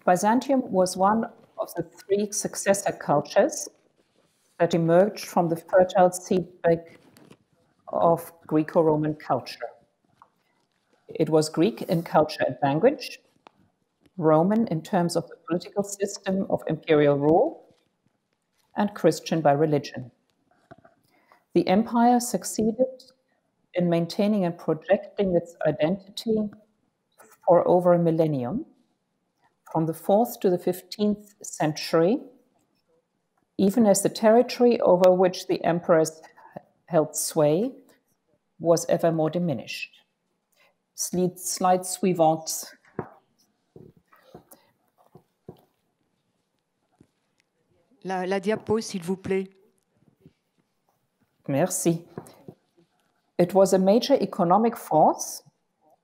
Byzantium was one of the three successor cultures that emerged from the fertile seedbed of Greco-Roman culture. It was Greek in culture and language, Roman in terms of the political system of imperial rule, and Christian by religion. The empire succeeded in maintaining and projecting its identity for over a millennium, from the 4th to the 15th century, even as the territory over which the emperors held sway was ever more diminished. Slide suivante. La diapo, s'il vous plaît. Merci. It was a major economic force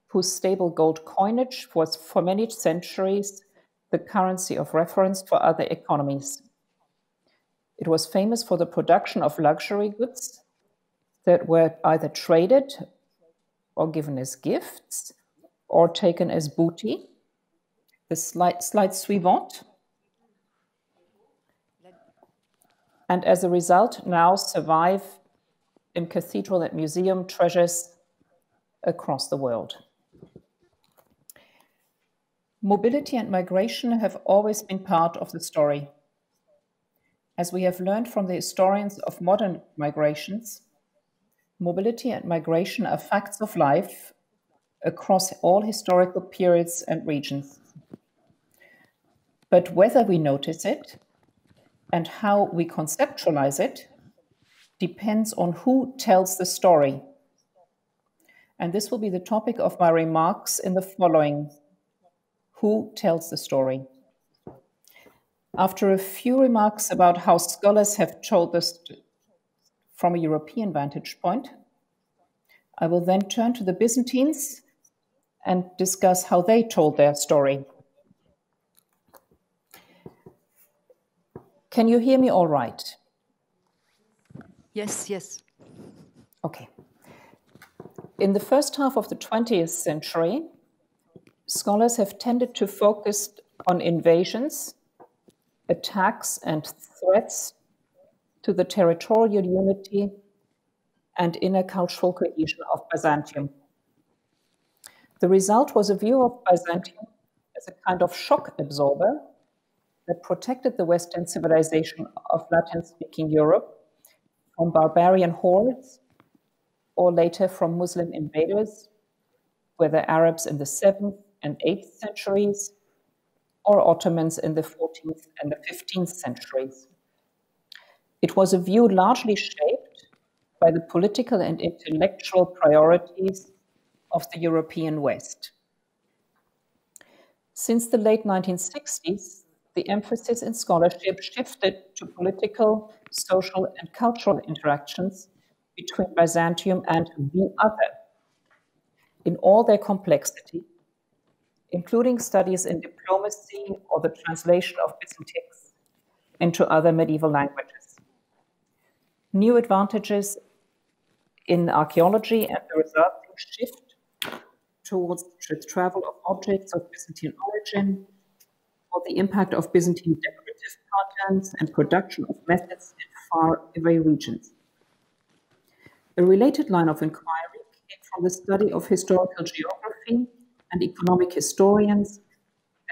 whose stable gold coinage was for many centuries the currency of reference for other economies. It was famous for the production of luxury goods that were either traded or given as gifts or taken as booty. The slide suivante. And as a result, now survive in cathedral and museum treasures across the world. Mobility and migration have always been part of the story. As we have learned from the historians of modern migrations, mobility and migration are facts of life across all historical periods and regions. But whether we notice it and how we conceptualize it depends on who tells the story. And this will be the topic of my remarks in the following. Who tells the story? After a few remarks about how scholars have told this from a European vantage point, I will then turn to the Byzantines and discuss how they told their story. Can you hear me all right? Yes, yes. Okay. In the first half of the 20th century, scholars have tended to focus on invasions, attacks, and threats to the territorial unity and inner cultural cohesion of Byzantium. The result was a view of Byzantium as a kind of shock absorber that protected the Western civilization of Latin-speaking Europe from barbarian hordes, or later from Muslim invaders, whether Arabs in the 7th and 8th centuries, or Ottomans in the 14th and the 15th centuries. It was a view largely shaped by the political and intellectual priorities of the European West. Since the late 1960s, the emphasis in scholarship shifted to political, social, and cultural interactions between Byzantium and the other, in all their complexity, including studies in diplomacy or the translation of Byzantine into other medieval languages. New advantages in archaeology and the resulting shift towards the travel of objects of Byzantine origin, or the impact of Byzantine decorative patterns and production of methods in far away regions. A related line of inquiry came from the study of historical geography and economic historians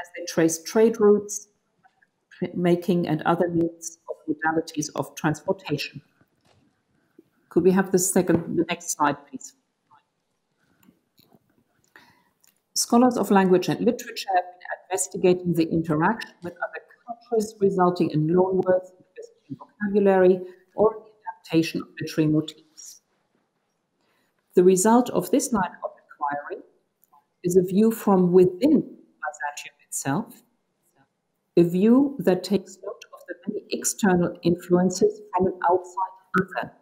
as they traced trade routes, making, and other means of modalities of transportation. Could we have the next slide, please? Scholars of language and literature have been investigating the interaction with other cultures, resulting in loanwords in the Byzantine vocabulary or in the adaptation of literary motifs. The result of this line of inquiry is a view from within Byzantium itself, a view that takes note of the many external influences from an outside other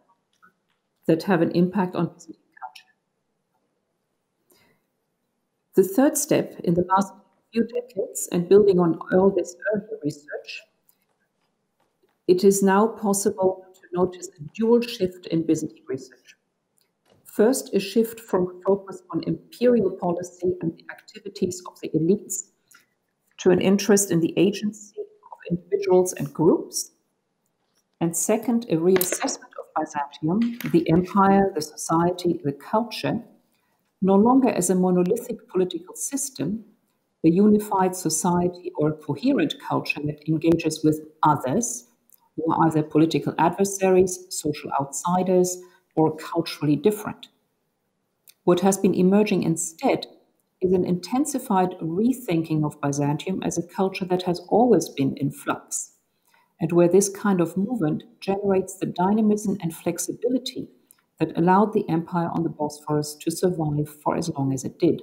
that have an impact on Byzantine culture. The third step in the last few decades, and building on all this earlier research, it is now possible to notice a dual shift in Byzantine research. First, a shift from focus on imperial policy and the activities of the elites to an interest in the agency of individuals and groups, and second, a reassessment of Byzantium, the empire, the society, the culture, no longer as a monolithic political system, a unified society or a coherent culture that engages with others, who are either political adversaries, social outsiders, or culturally different. What has been emerging instead is an intensified rethinking of Byzantium as a culture that has always been in flux, and where this kind of movement generates the dynamism and flexibility that allowed the empire on the Bosphorus to survive for as long as it did.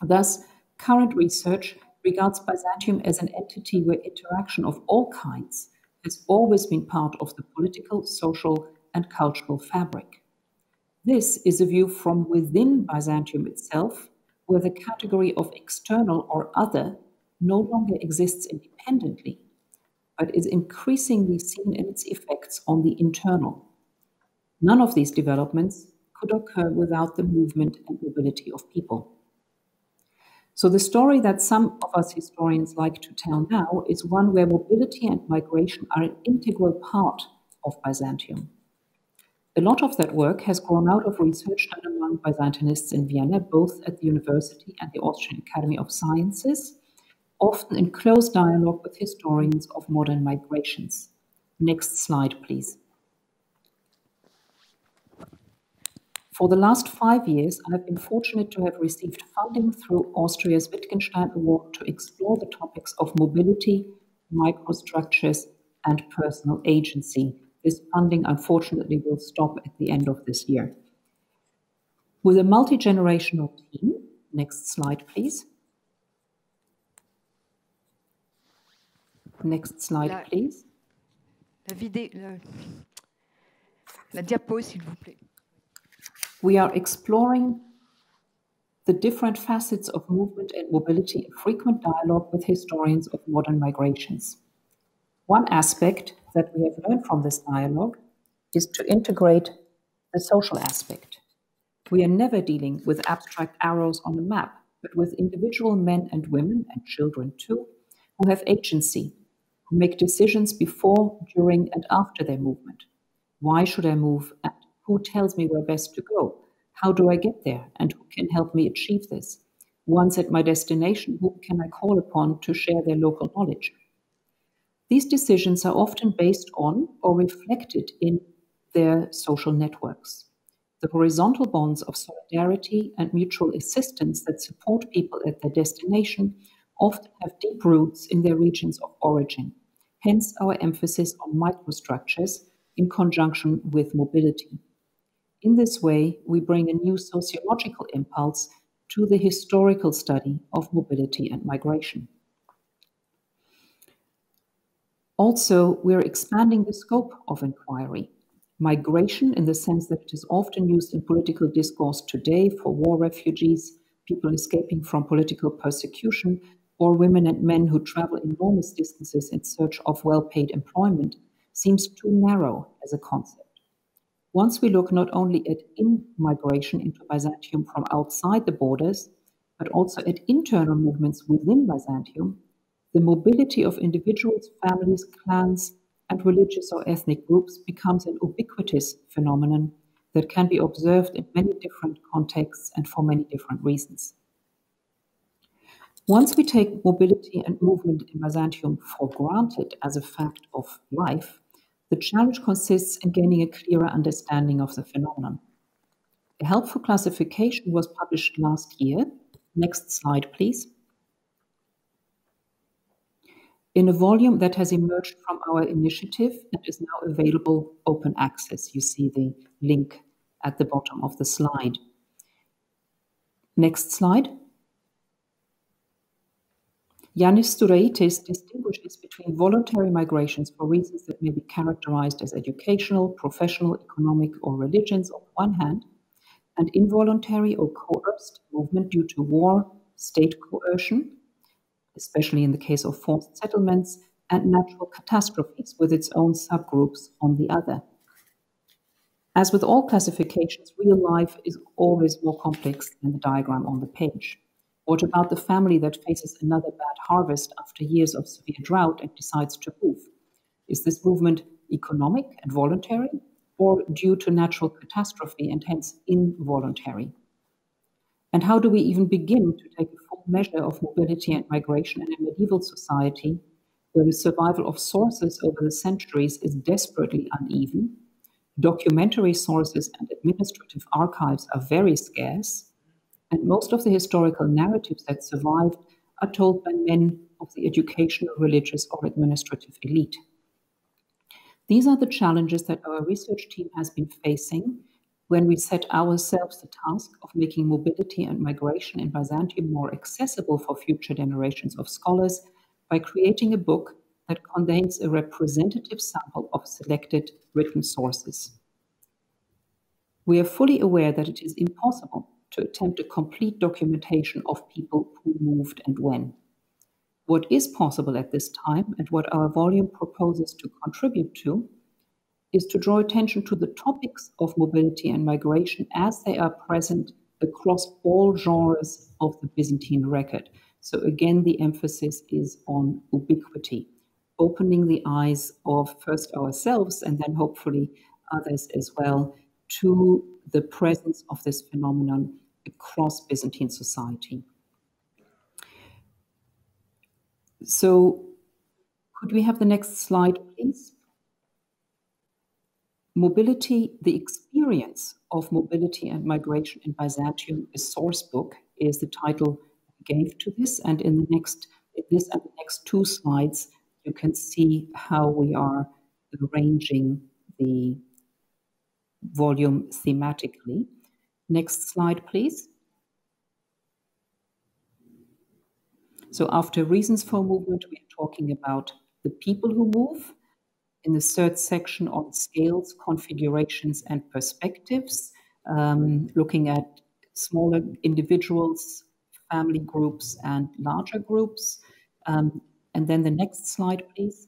Thus, current research regards Byzantium as an entity where interaction of all kinds has always been part of the political, social, and cultural fabric. This is a view from within Byzantium itself, where the category of external or other no longer exists independently, but is increasingly seen in its effects on the internal. None of these developments could occur without the movement and mobility of people. So the story that some of us historians like to tell now is one where mobility and migration are an integral part of Byzantium. A lot of that work has grown out of research done among Byzantinists in Vienna, both at the university and the Austrian Academy of Sciences, often in close dialogue with historians of modern migrations. Next slide, please. For the last 5 years, I've been fortunate to have received funding through Austria's Wittgenstein Award to explore the topics of mobility, microstructures, and personal agency. This funding, unfortunately, will stop at the end of this year. With a multi-generational team, next slide, please. Next slide, please. La diapo, s'il vous plaît. We are exploring the different facets of movement and mobility in frequent dialogue with historians of modern migrations. One aspect that we have learned from this dialogue is to integrate the social aspect. We are never dealing with abstract arrows on a map, but with individual men and women, and children too, who have agency, who make decisions before, during, and after their movement. Why should I move? And who tells me where best to go? How do I get there? And who can help me achieve this? Once at my destination, who can I call upon to share their local knowledge? These decisions are often based on or reflected in their social networks. The horizontal bonds of solidarity and mutual assistance that support people at their destination often have deep roots in their regions of origin. Hence our emphasis on microstructures in conjunction with mobility. In this way, we bring a new sociological impulse to the historical study of mobility and migration. Also, we're expanding the scope of inquiry. Migration, in the sense that it is often used in political discourse today for war refugees, people escaping from political persecution, or women and men who travel enormous distances in search of well-paid employment, seems too narrow as a concept. Once we look not only at in-migration into Byzantium from outside the borders, but also at internal movements within Byzantium, the mobility of individuals, families, clans, and religious or ethnic groups becomes an ubiquitous phenomenon that can be observed in many different contexts and for many different reasons. Once we take mobility and movement in Byzantium for granted as a fact of life, the challenge consists in gaining a clearer understanding of the phenomenon. A helpful classification was published last year. Next slide, please. In a volume that has emerged from our initiative and is now available open access. You see the link at the bottom of the slide. Next slide. Yanis Stouraitis distinguishes between voluntary migrations for reasons that may be characterized as educational, professional, economic, or religions on one hand, and involuntary or coerced movement due to war, state coercion, especially in the case of forced settlements, and natural catastrophes with its own subgroups on the other. As with all classifications, real life is always more complex than the diagram on the page. What about the family that faces another bad harvest after years of severe drought and decides to move? Is this movement economic and voluntary, or due to natural catastrophe and hence involuntary? And how do we even begin to take a full measure of mobility and migration in a medieval society where the survival of sources over the centuries is desperately uneven? Documentary sources and administrative archives are very scarce, and most of the historical narratives that survived are told by men of the educational, religious, or administrative elite. These are the challenges that our research team has been facing when we set ourselves the task of making mobility and migration in Byzantium more accessible for future generations of scholars by creating a book that contains a representative sample of selected written sources. We are fully aware that it is impossible to attempt a complete documentation of people who moved and when. What is possible at this time, and what our volume proposes to contribute to, is to draw attention to the topics of mobility and migration as they are present across all genres of the Byzantine record. So again, the emphasis is on ubiquity, opening the eyes of first ourselves and then hopefully others as well to the presence of this phenomenon across Byzantine society. So could we have the next slide, please? Mobility, the experience of mobility and migration in Byzantium, a source book, is the title we gave to this. And in this and the next two slides, you can see how we are arranging the volume thematically. Next slide, please. So after reasons for movement, we are talking about the people who move. In the third section on scales, configurations, and perspectives, looking at smaller individuals, family groups, and larger groups. And then the next slide, please.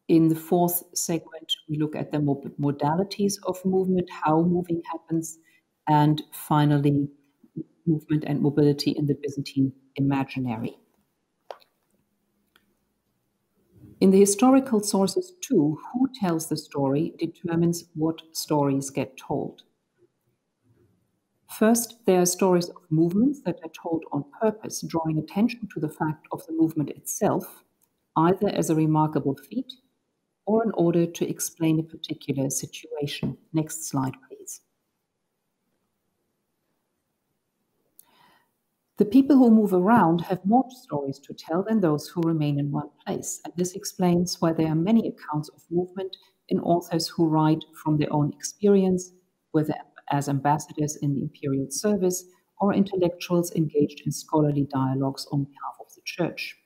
In the fourth segment, we look at the modalities of movement, how moving happens, and finally, movement and mobility in the Byzantine imaginary. In the historical sources too, who tells the story determines what stories get told. First, there are stories of movements that are told on purpose, drawing attention to the fact of the movement itself, either as a remarkable feat or in order to explain a particular situation. Next slide, please. The people who move around have more stories to tell than those who remain in one place, and this explains why there are many accounts of movement in authors who write from their own experience, whether as ambassadors in the imperial service or intellectuals engaged in scholarly dialogues on behalf of the church.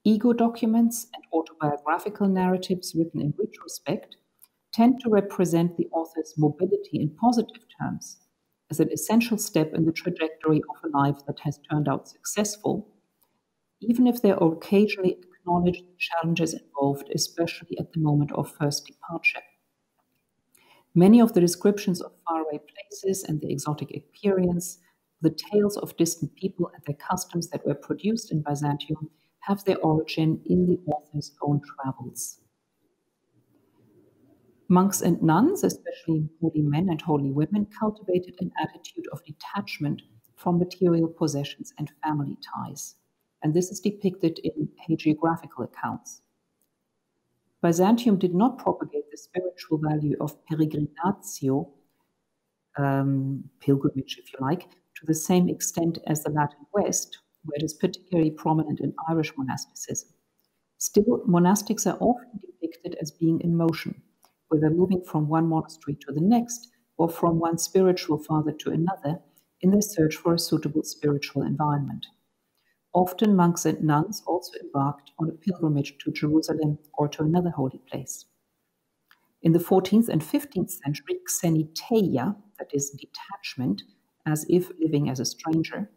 Ego documents and autobiographical narratives written in retrospect tend to represent the author's mobility in positive terms, as an essential step in the trajectory of a life that has turned out successful, even if they occasionally acknowledge the challenges involved, especially at the moment of first departure. Many of the descriptions of faraway places and the exotic appearance, the tales of distant people and their customs that were produced in Byzantium have their origin in the author's own travels. Monks and nuns, especially holy men and holy women, cultivated an attitude of detachment from material possessions and family ties. And this is depicted in hagiographical accounts. Byzantium did not propagate the spiritual value of peregrinatio, pilgrimage if you like, to the same extent as the Latin West, where it is particularly prominent in Irish monasticism. Still, monastics are often depicted as being in motion, whether moving from one monastery to the next or from one spiritual father to another in their search for a suitable spiritual environment. Often monks and nuns also embarked on a pilgrimage to Jerusalem or to another holy place. In the 14th and 15th century, xeniteia, that is detachment, as if living as a stranger,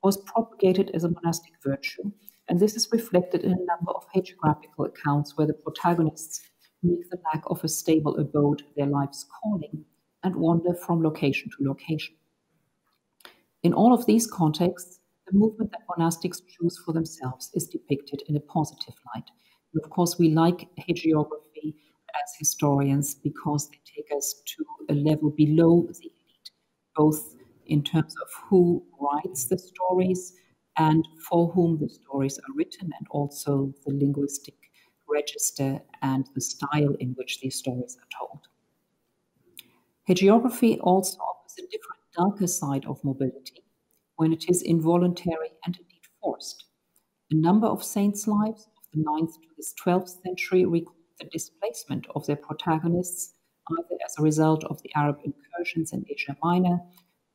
was propagated as a monastic virtue, and this is reflected in a number of hagiographical accounts where the protagonists make the lack of a stable abode their life's calling and wander from location to location. In all of these contexts, the movement that monastics choose for themselves is depicted in a positive light. And of course, we like hagiography as historians because they take us to a level below the elite, both in terms of who writes the stories and for whom the stories are written, and also the linguistic register and the style in which these stories are told. Hagiography also offers a different, darker side of mobility when it is involuntary and indeed forced. A number of saints' lives of the 9th to the 12th century record the displacement of their protagonists either as a result of the Arab incursions in Asia Minor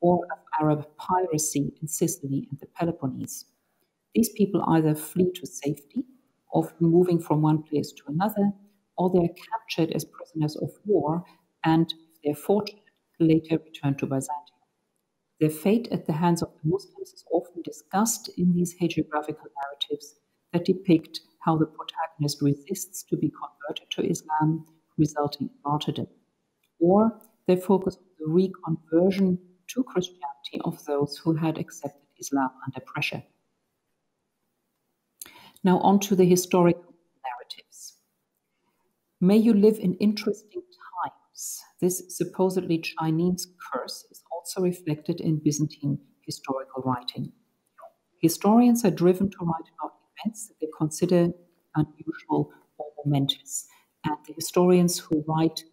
or of Arab piracy in Sicily and the Peloponnese. These people either flee to safety, often moving from one place to another, or they are captured as prisoners of war and, if they are fortunate, later return to Byzantium. Their fate at the hands of the Muslims is often discussed in these hagiographical narratives that depict how the protagonist resists to be converted to Islam, resulting in martyrdom. Or they focus on the reconversion to Christianity of those who had accepted Islam under pressure. Now on to the historical narratives. May you live in interesting times. This supposedly Chinese curse is also reflected in Byzantine historical writing. Historians are driven to write about events that they consider unusual or momentous. And the historians who write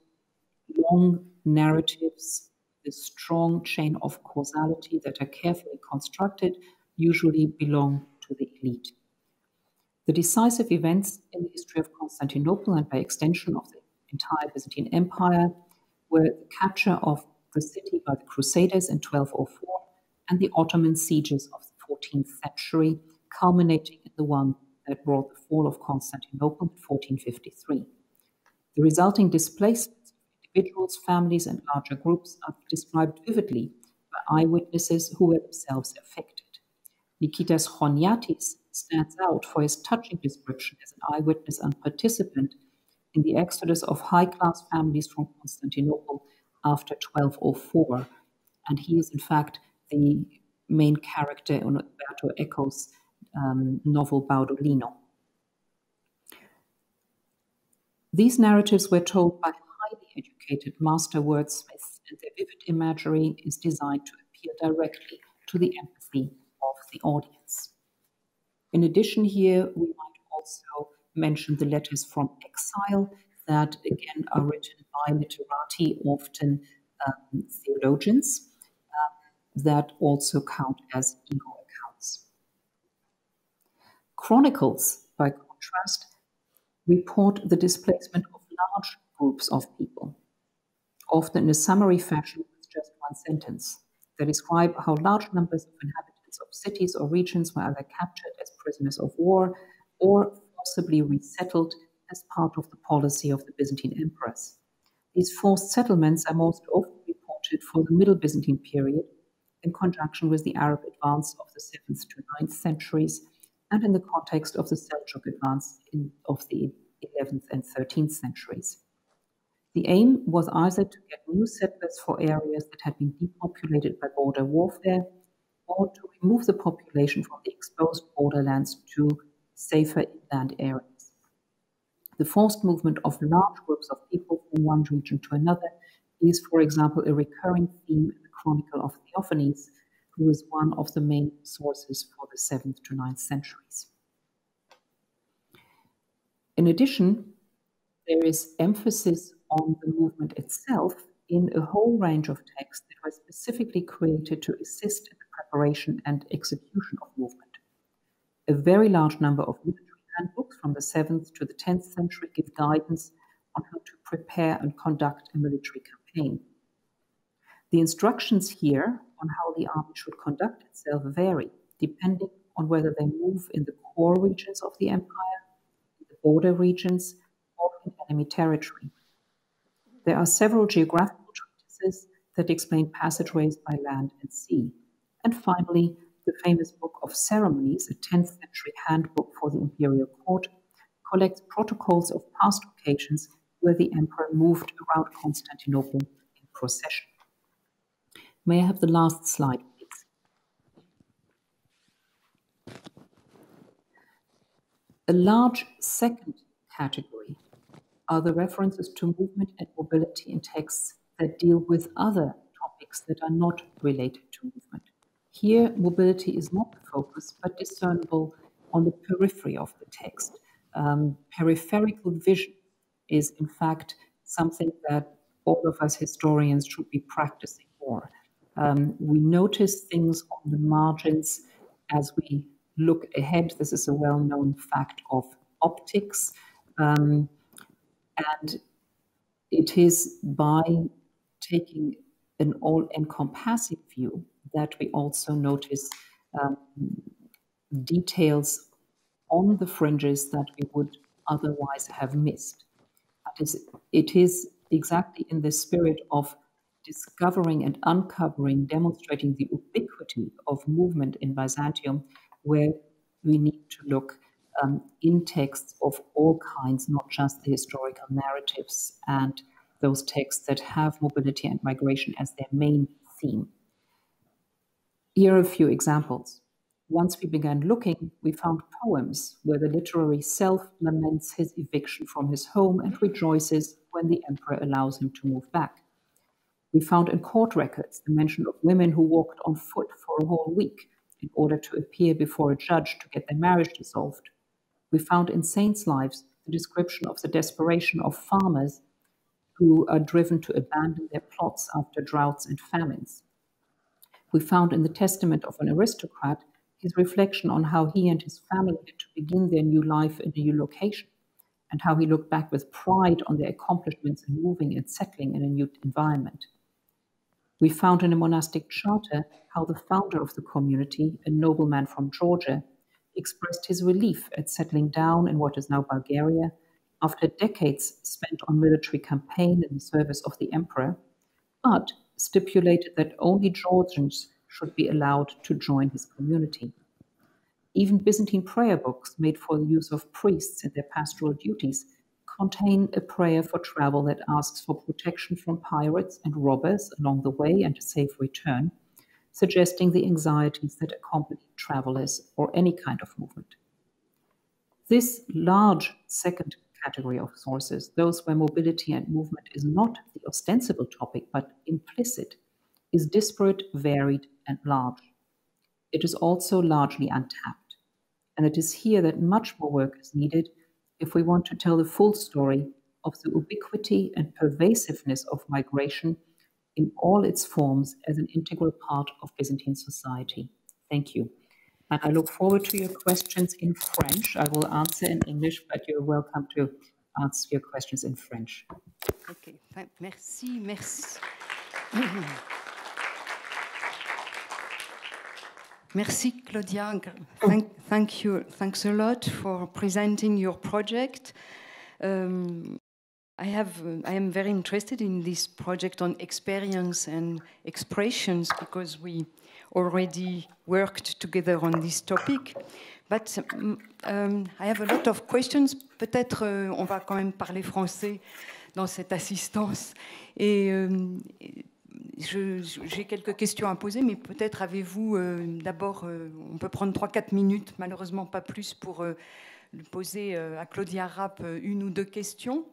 long narratives, the strong chain of causality that are carefully constructed, usually belong to the elite. The decisive events in the history of Constantinople and by extension of the entire Byzantine Empire were the capture of the city by the Crusaders in 1204 and the Ottoman sieges of the 14th century, culminating in the one that brought the fall of Constantinople in 1453. The resulting displacements of individuals, families, and larger groups are described vividly by eyewitnesses who were themselves affected. Nikitas Choniatis stands out for his touching description as an eyewitness and participant in the exodus of high-class families from Constantinople after 1204. And he is, in fact, the main character in Umberto Eco's novel Baudolino. These narratives were told by highly educated master wordsmiths, and their vivid imagery is designed to appeal directly to the empathy of the audience. In addition, here we might also mention the letters from exile that again are written by literati, often theologians, that also count as ego accounts. Chronicles, by contrast, report the displacement of large groups of people, often in a summary fashion with just one sentence. They describe how large numbers of inhabitants of cities or regions were either captured as prisoners of war or forcibly resettled as part of the policy of the Byzantine emperors. These forced settlements are most often reported for the Middle Byzantine period in conjunction with the Arab advance of the 7th to 9th centuries and in the context of the Seljuk advance of the 11th and 13th centuries. The aim was either to get new settlers for areas that had been depopulated by border warfare or to remove the population from the exposed borderlands to safer inland areas. The forced movement of large groups of people from one region to another is, for example, a recurring theme in the Chronicle of Theophanes, who is one of the main sources for the 7th to 9th centuries. In addition, there is emphasis on the movement itself in a whole range of texts that were specifically created to assist in the preparation and execution of movement. A very large number of military handbooks from the 7th to the 10th century give guidance on how to prepare and conduct a military campaign. The instructions here on how the army should conduct itself vary, depending on whether they move in the core regions of the empire, in the border regions, or in enemy territory. There are several geographical treatises that explain passageways by land and sea. And finally, the famous Book of Ceremonies, a 10th century handbook for the imperial court, collects protocols of past occasions where the emperor moved around Constantinople in procession. May I have the last slide, please? A large second category are the references to movement and mobility in texts that deal with other topics that are not related to movement. Here, mobility is not the focus, but discernible on the periphery of the text. Peripheral vision is, in fact, something that all of us historians should be practicing more. We notice things on the margins as we look ahead. This is a well-known fact of optics. And it is by taking an all-encompassing view that we also notice details on the fringes that we would otherwise have missed. It is exactly in the spirit of discovering and uncovering, demonstrating the ubiquity of movement in Byzantium, where we need to look in texts of all kinds, not just the historical narratives and those texts that have mobility and migration as their main theme. Here are a few examples. Once we began looking, we found poems where the literary self laments his eviction from his home and rejoices when the emperor allows him to move back. We found in court records the mention of women who walked on foot for a whole week in order to appear before a judge to get their marriage dissolved. We found in saints' lives the description of the desperation of farmers who are driven to abandon their plots after droughts and famines. We found in the testament of an aristocrat his reflection on how he and his family had to begin their new life in a new location, and how he looked back with pride on their accomplishments in moving and settling in a new environment. We found in a monastic charter how the founder of the community, a nobleman from Georgia, expressed his relief at settling down in what is now Bulgaria after decades spent on military campaign in the service of the emperor, but stipulated that only Georgians should be allowed to join his community. Even Byzantine prayer books made for the use of priests in their pastoral duties contain a prayer for travel that asks for protection from pirates and robbers along the way and a safe return, suggesting the anxieties that accompany travelers or any kind of movement. This large second category of sources, those where mobility and movement is not the ostensible topic but implicit, is disparate, varied, and large. It is also largely untapped, and it is here that much more work is needed if we want to tell the full story of the ubiquity and pervasiveness of migration in all its forms as an integral part of Byzantine society. Thank you. And I look forward to your questions in French. I will answer in English, but you're welcome to ask your questions in French. Okay, merci. Merci, Claudia. Thanks a lot for presenting your project. I am very interested in this project on experience and expressions because we already worked together on this topic. But I have a lot of questions. Peut-être on va quand même parler français dans cette assistance. Et j'ai quelques questions à poser, mais peut-être avez-vous d'abord, on peut prendre 3-4 minutes, malheureusement pas plus, pour poser à Claudia Rapp une ou deux questions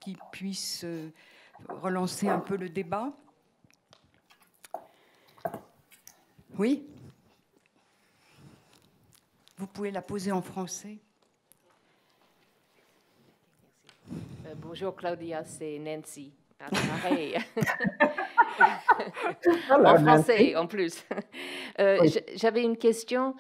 qui puissent relancer un peu le débat. Oui? Vous pouvez la poser en français. Bonjour Claudia, c'est Nancy. En français en plus. Oui. J'avais une question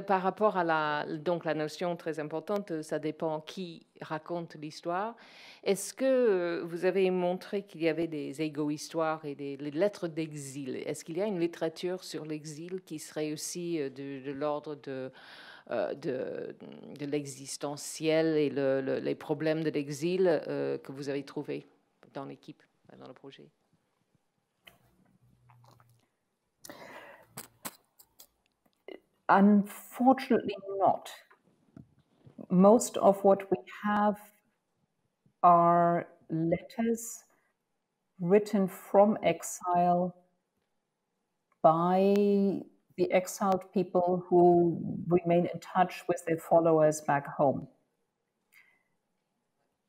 par rapport à donc la notion très importante, ça dépend qui raconte l'histoire. Est-ce que vous avez montré qu'il y avait des égo-histoires et des lettres d'exil? Est-ce qu'il y a une littérature sur l'exil qui serait aussi de l'ordre de l'existentiel et les problèmes de l'exil que vous avez trouvés dans l'équipe, dans le projet? Unfortunately not. Most of what we have are letters written from exile by the exiled people who remain in touch with their followers back home.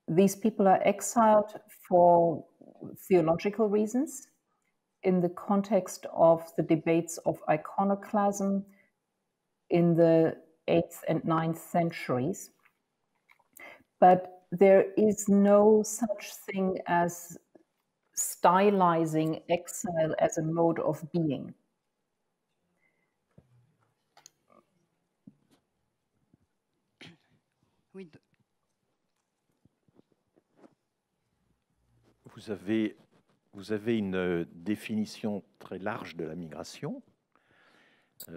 These people are exiled for theological reasons in the context of the debates of iconoclasm in the 8th and 9th centuries. But there is no such thing as stylizing exile as a mode of being. Vous avez une définition très large de la migration. Ça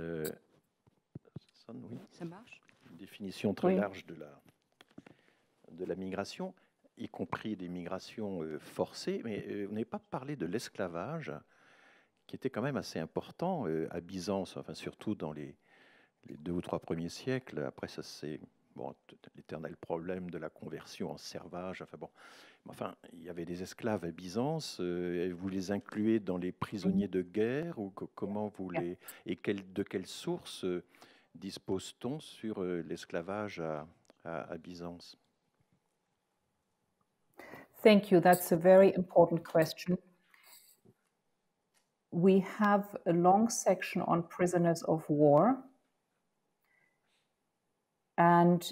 sonne, oui. Ça marche. Une définition très large de la migration, y compris des migrations forcées. Mais vous n'avez pas parlé de l'esclavage, qui était quand même assez important à Byzance, enfin surtout dans les 2 ou 3 premiers siècles. Après, ça c'est bon, l'éternel problème de la conversion en servage. Enfin, il y avait des esclaves à Byzance. Vous les incluez dans les prisonniers de guerre ou comment vous les et de quelle source dispose-t-on sur l'esclavage à Byzance? Thank you. That's a very important question. We have a long section on prisoners of war and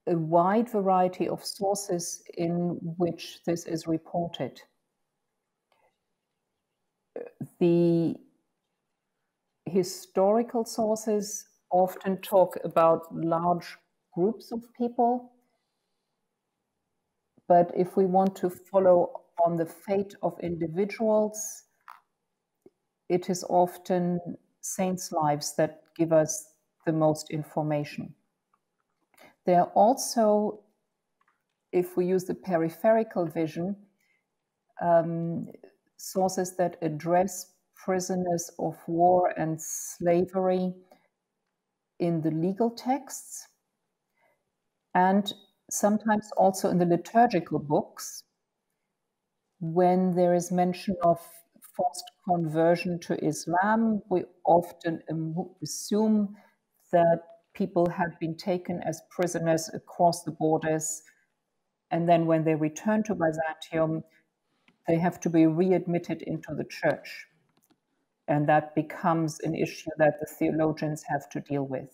a wide variety of sources in which this is reported. The historical sources often talk about large groups of people, but if we want to follow on the fate of individuals, it is often saints' lives that give us the most information. There are also, if we use the peripheral vision, sources that address prisoners of war and slavery in the legal texts, and sometimes also in the liturgical books, when there is mention of forced conversion to Islam. We often assume that people have been taken as prisoners across the borders, and then when they return to Byzantium, they have to be readmitted into the church. And that becomes an issue that the theologians have to deal with.